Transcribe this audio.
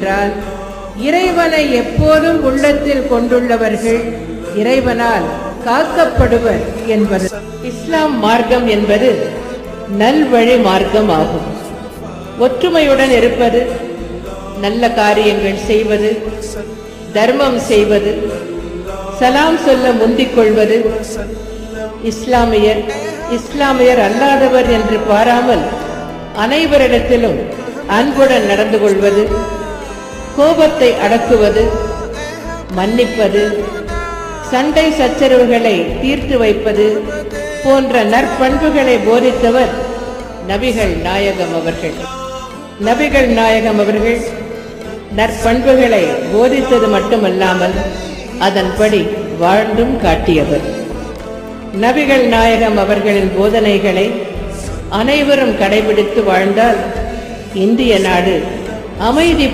என்றால், இறைவனை எப்போதும் உள்ளத்தில் கொண்டுள்ளவர்கள் இறைவனால் காக்கப்படுவர் என்பது. இஸ்லாம் மார்க்கம் என்பது நல்வழி மார்க்கம் ஆகும். ஒற்றுமையுடன் இருப்பது, நல்ல காரியங்கள் செய்வது, தர்மம் செய்வது, சலாம் சொல்ல முந்திக் கொள்வது, இஸ்லாமியர் அல்லாதவர் என்று பாராமல் அனைவரிடத்திலும் அன்புடன் நடந்து கொள்வது, கோபத்தை அடக்குவது, மன்னிப்பது, சண்டை சச்சரவுகளை தீர்த்து வைப்பது போன்ற நற்பண்புகளை போதித்தவர் நபிகள் நாயகம் அவர்கள். நபிகள் நாயகம் அவர்கள் நற்பண்புகளை போதித்தது மட்டுமல்லாமல் அதன்படி வாழ்ந்தும் காட்டியவர். நபிகள் நாயகம் அவர்களின் போதனைகளை அனைவரும் கடைபிடித்து வாழ்ந்தால் இந்திய நாடு அமைதி